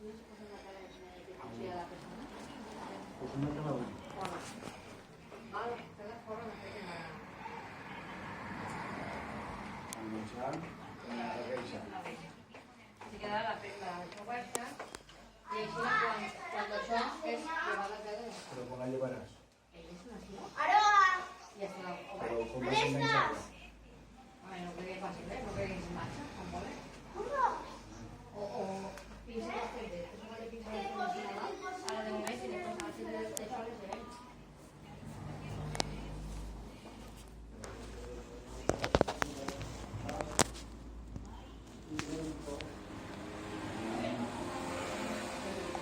Pues una que va bé. El menjar, la queixa. Si queda la oberta i així quan això és llevar la tele. Però quan la llevaràs?